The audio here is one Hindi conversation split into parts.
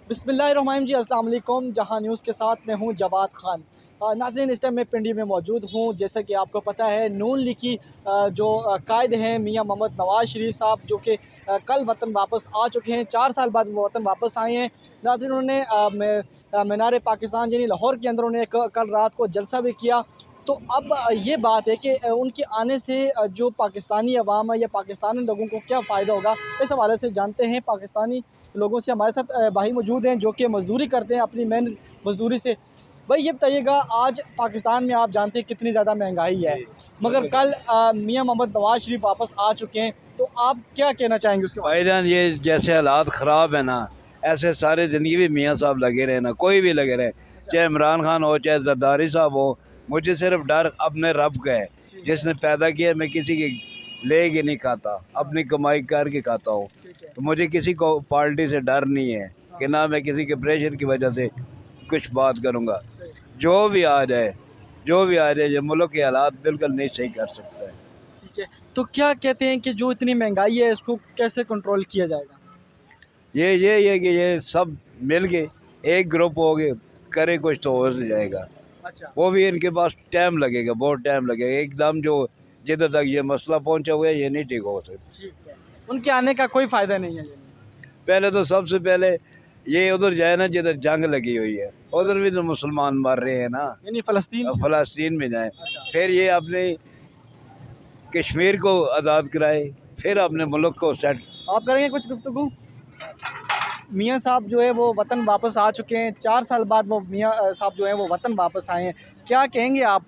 बिस्मिल्लाहिर्रहमानिर्रहीम जी, अस्सलाम वालेकुम। जहां न्यूज़ के साथ मैं हूं जवाद खान। नाज़रीन, इस टाइम मैं पिंडी में मौजूद हूं। जैसे कि आपको पता है, नून लीग की जो कायद हैं मियां मोहम्मद नवाज़ शरीफ साहब, जो कि कल वतन वापस आ चुके हैं। 4 साल बाद वो वतन वापस आए हैं। नाज़रीन, उन्होंने मीनार पाकिस्तान यानी लाहौर के अंदर उन्हें कल रात को जलसा भी किया। तो अब ये बात है कि उनके आने से जो पाकिस्तानी अवाम है या पाकिस्तानी लोगों को क्या फ़ायदा होगा, इस हवाले से जानते हैं पाकिस्तानी लोगों से। हमारे साथ भाई मौजूद हैं जो कि मज़दूरी करते हैं, अपनी मेहनत मज़दूरी से। भाई ये बताइएगा, आज पाकिस्तान में आप जानते हैं कितनी ज़्यादा महंगाई है, मगर कल मियां मोहम्मद नवाज़ शरीफ वापस आ चुके हैं, तो आप क्या कहना चाहेंगे उसके बारे भाईजान, ये जैसे हालात ख़राब है ना, ऐसे सारे ज़िंदगी भी मियाँ साहब लगे रहे ना, कोई भी लगे रहे, चाहे इमरान खान हो चाहे जरदारी साहब हो। मुझे सिर्फ डर अपने रब का है, जिसने पैदा किया। मैं किसी की ले के नहीं खाता, अपनी कमाई करके खाता हूँ। तो मुझे किसी को पार्टी से डर नहीं है कि ना मैं किसी के प्रेशर की वजह से कुछ बात करूँगा। जो भी आ जाए, जो भी आ जाए, ये मुल्क के हालात बिल्कुल नहीं सही कर सकता है। ठीक है, तो क्या कहते हैं कि जो इतनी महंगाई है इसको कैसे कंट्रोल किया जाएगा? ये कि ये सब मिल के एक ग्रुप हो गए करे कुछ तो हो जाएगा। अच्छा, वो भी इनके पास टाइम लगेगा, बहुत टाइम लगेगा। एकदम जो जिधर तक ये मसला पहुंचा हुआ है, ये नहीं ठीक हो सकता। ठीक है, उनके आने का कोई फ़ायदा नहीं है यानी। पहले तो सबसे पहले ये उधर जाए ना जिधर जंग लगी हुई है, उधर भी तो मुसलमान मर रहे हैं ना। यानी फ़लस्तीन। अब फ़लस्तीन में जाए, अच्छा, फिर ये अपने कश्मीर को आज़ाद कराए, फिर अपने मुल्क को सेट। आप करेंगे कुछ गुफ्तगू? मियाँ साहब जो है वो वतन वापस आ चुके हैं। 4 साल बाद वो मियाँ साहब जो हैं वो वतन वापस आए हैं। क्या कहेंगे आप?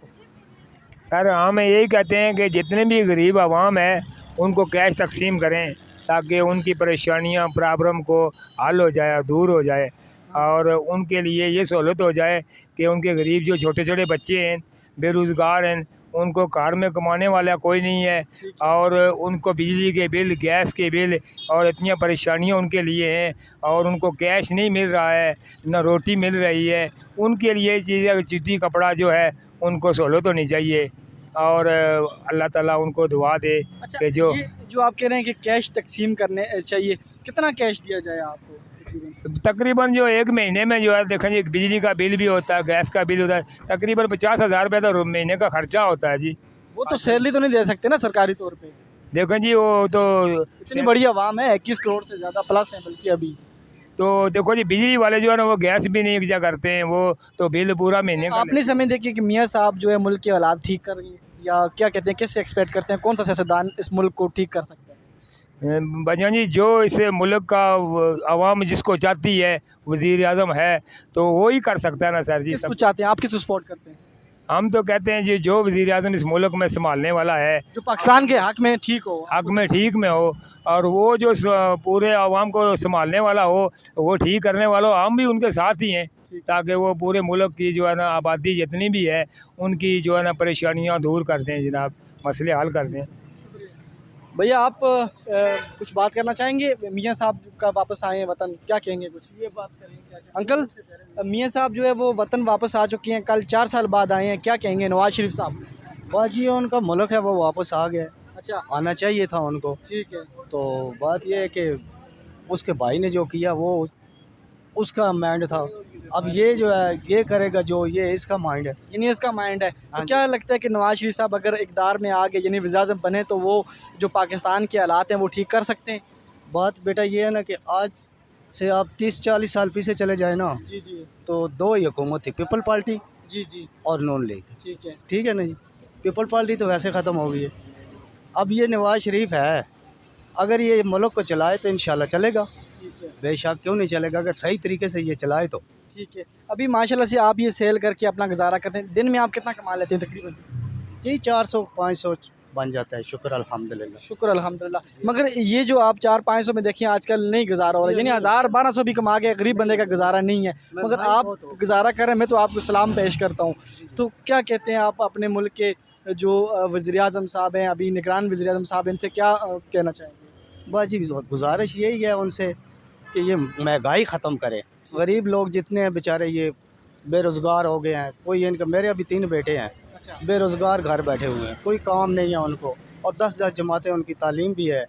सर, हम यही कहते हैं कि जितने भी गरीब आवाम है उनको कैश तकसीम करें, ताकि उनकी परेशानियां प्रॉब्लम को हल हो जाए, दूर हो जाए, और उनके लिए ये सहूलत हो जाए कि उनके गरीब जो छोटे छोटे बच्चे हैं, बेरोज़गार हैं, उनको घर में कमाने वाला कोई नहीं है, और उनको बिजली के बिल, गैस के बिल और इतनी परेशानियां उनके लिए हैं, और उनको कैश नहीं मिल रहा है, न रोटी मिल रही है। उनके लिए चीज़ें, जूती कपड़ा जो है, उनको सहूलत होनी चाहिए। और अल्लाह ताला उनको दुआ दे अच्छा, कि जो ये जो आप कह रहे हैं कि कैश तकसीम करने चाहिए, कितना कैश दिया जाए आपको तकरीबन? तकरीबन जो एक महीने में जो है, देखें जी, बिजली का बिल भी होता है, गैस का बिल होता है, तकरीबन 50,000 रुपये तो महीने का खर्चा होता है जी। वो तो सैलरी तो नहीं दे सकते ना सरकारी तौर पे। देखें जी, वो तो इतनी बड़ी आवाम है, 21 करोड़ से ज़्यादा प्लस है बल्कि अभी। तो देखो जी, बिजली वाले जो है ना, वो गैस भी नहीं क्या करते हैं, वो तो बिल पूरा महीने का आप नहीं समझ देखिए कि मियाँ साहब जो है मुल्क के हालात ठीक कर रही है, या क्या कहते हैं, किससे एक्सपेक्ट करते हैं, कौन सा सियासतदान इस मुल्क को ठीक कर सकता है? बजान जी, जो इस मुल्क का आवाम जिसको चाहती है, वज़ीर आज़म है, तो वो ही कर सकता है ना सर जी। किसको सब चाहते हैं आप, किसको सपोर्ट करते हैं? हम तो कहते हैं जी, जो वज़ीर आज़म इस मुल्क में संभालने वाला है, जो पाकिस्तान के हक में ठीक हो। हक में ठीक में हो, और वो जो पूरे आवाम को संभालने वाला हो, वो ठीक करने वाला हो, हम भी उनके साथ ही हैं, ताकि वो पूरे मुल्क की जो है ना आबादी जितनी भी है, उनकी जो है ना परेशानियां दूर कर दें जनाब, मसले हल कर दें। भैया, आप कुछ बात करना चाहेंगे? मियाँ साहब का वापस आए हैं वतन, क्या कहेंगे? कुछ ये बात करेंगे अंकल। मियाँ साहब जो है वो वतन वापस आ चुके हैं, कल 4 साल बाद आए हैं, क्या कहेंगे नवाज शरीफ साहब? बाजी उनका मुल्क है, वो वापस आ गए। अच्छा, आना चाहिए था उनको। ठीक है। तो बात यह है कि उसके भाई ने जो किया वो उसका माइंड था। अब ये जो है ये करेगा, जो ये इसका माइंड है। यानी इसका माइंड है। तो हाँ क्या लगता है कि नवाज शरीफ साहब अगर इक़्तिदार में आ गए, यानी वज़ीर-ए-आज़म बने, तो वो जो पाकिस्तान के हालात हैं वो ठीक कर सकते हैं? बात बेटा ये है ना कि आज से आप 30-40 साल पीछे चले जाए ना, जी, जी। तो दो ही हुकूमत थी, पीपल पार्टी जी, जी। और नून लीग। ठीक है। ठीक है ना जी। पीपल पार्टी तो वैसे ख़त्म हो गई है। अब ये नवाज शरीफ है, अगर ये मुल्क को चलाए तो इंशाल्लाह चलेगा। ठीक है। बेशक क्यों नहीं चलेगा, अगर सही तरीके से ये चलाए तो। ठीक है। अभी माशाल्लाह से आप ये सेल करके अपना गुज़ारा करते हैं, दिन में आप कितना कमा लेते हैं तकरीबन? जी 400-500 बन जाता है, शुक्र अल्हम्दुलिल्लाह। शुक्र अल्हम्दुलिल्लाह। मगर ये जो आप 400-500 में देखिए आजकल नहीं गुज़ारा हो रहा है, यानी 1000-1200 भी कमा के गरीब बंदे का गुज़ारा नहीं है, मगर आप गुज़ारा कर रहे हैं। मैं तो आपको सलाम पेश करता हूँ। तो क्या कहते हैं आप अपने मुल्क के जो वज़ीर-ए-आज़म साहब हैं, अभी निगरान वज़ीर-ए-आज़म साहब, इनसे क्या कहना चाहेंगे? बाजी गुजारिश यही है उनसे कि ये महंगाई ख़त्म करें। गरीब लोग जितने हैं बेचारे ये बेरोज़गार हो गए हैं। कोई इनका, मेरे अभी 3 बेटे हैं, अच्छा, बेरोज़गार घर बैठे हुए हैं, कोई काम नहीं है उनको, और 10-10 जमातें उनकी तालीम भी है,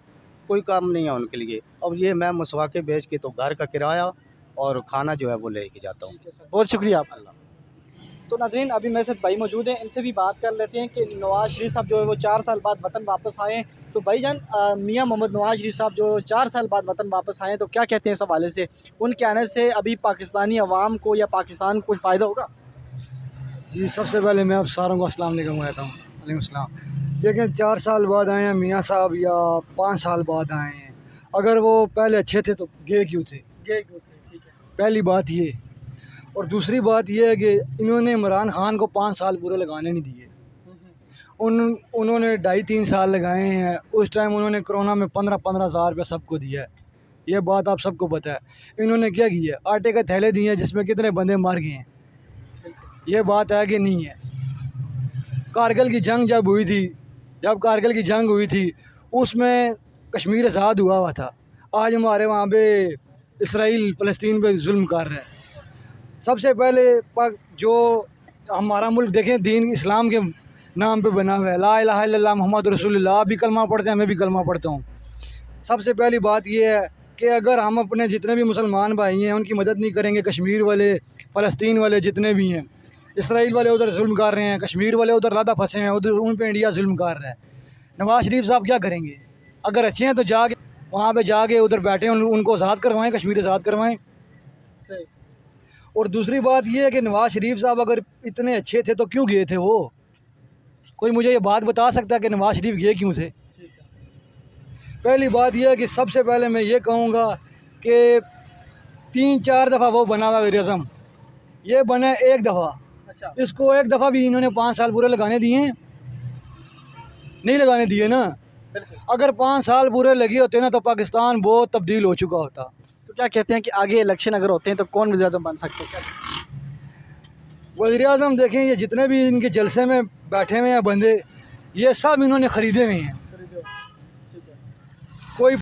कोई काम नहीं है उनके लिए। अब ये मैं मसवाके बेच के तो घर का किराया और खाना जो है वो लेके जाता हूँ। ठीक है सर, बहुत शुक्रिया आपका। तो नाज़रीन, अभी मेरे साथ भाई मौजूद हैं, इनसे भी बात कर लेते हैं कि नवाज़ शरीफ साहब जो है वो 4 साल बाद वतन वापस आए हैं। तो भाईजान, मियां मोहम्मद नवाज़ शरीफ साहब जो 4 साल बाद वतन वापस आए हैं, तो क्या कहते हैं इस हवाले से? उनके आने से अभी पाकिस्तानी अवाम को या पाकिस्तान को कुछ फ़ायदा होगा? जी, सबसे पहले मैं आप सारों को अस्सलाम वालेकुम कहता हूँ। वालेकुम सलाम। देखें, 4 साल बाद आए हैं मियाँ साहब या 5 साल बाद आए हैं, अगर वो पहले अच्छे थे तो गए क्यों थे? ठीक है। पहली बात ये। और दूसरी बात ये है कि इन्होंने इमरान खान को 5 साल पूरे लगाने नहीं दिए। उन्होंने 2.5-3 साल लगाए हैं। उस टाइम उन्होंने कोरोना में 15-15 हज़ार रुपये सबको दिया है। ये बात आप सबको पता है। इन्होंने क्या किया? आटे के थैले दिए हैं जिसमें कितने बंदे मर गए हैं। ये बात है कि नहीं है? कारगिल की जंग जब कारगिल की जंग हुई थी उसमें कश्मीर आज़ाद हुआ था। आज हमारे वहाँ पे इसराइल फ़लस्तीन पे जुल्म कर रहा है। सबसे पहले जो हमारा मुल्क देखें, दीन इस्लाम के नाम पे बना हुआ है, ला इलाहा इल्लल्लाह मुहम्मद रसूलुल्लाह। आप भी कलमा पढ़ते हैं, मैं भी कलमा पढ़ता हूँ। सबसे पहली बात यह है कि अगर हम अपने जितने भी मुसलमान भाई हैं उनकी मदद नहीं करेंगे, कश्मीर वाले, फ़लस्तीन वाले जितने भी हैं, इसराइल वाले उधर जुल्म कर रहे हैं, कश्मीर वाले उधर लादा फंसे हैं, उधर उन पे इंडिया जुल्म कर रहा है। नवाज़ शरीफ साहब क्या करेंगे? अगर अच्छे हैं तो जाके वहाँ पे जाके उधर बैठे उनको आज़ाद करवाएं, कश्मीर आज़ाद करवाएं। सही। और दूसरी बात यह है कि नवाज़ शरीफ साहब अगर इतने अच्छे थे तो क्यों गए थे वो? कोई मुझे ये बात बता सकता है कि नवाज़ शरीफ गए क्यों थे? पहली बात यह है कि सबसे पहले मैं ये कहूँगा कि 3-4 दफ़ा वो बना हुआ वज़ीर-ए-आज़म, ये बने एक दफ़ा। अच्छा। इसको एक दफ़ा भी इन्होंने 5 साल पूरे लगाने दिए? नहीं लगाने दिए ना। अगर 5 साल पूरे लगे होते ना तो पाकिस्तान बहुत तब्दील हो चुका होता। तो क्या कहते हैं कि आगे इलेक्शन अगर होते हैं तो कौन वज़ीर-ए-आज़म बन सकते हैं? वज़ीर-ए-आज़म देखें, ये जितने भी इनके जलसे में बैठे हुए हैं बंदे, ये सब इन्होंने ख़रीदे हुए हैं।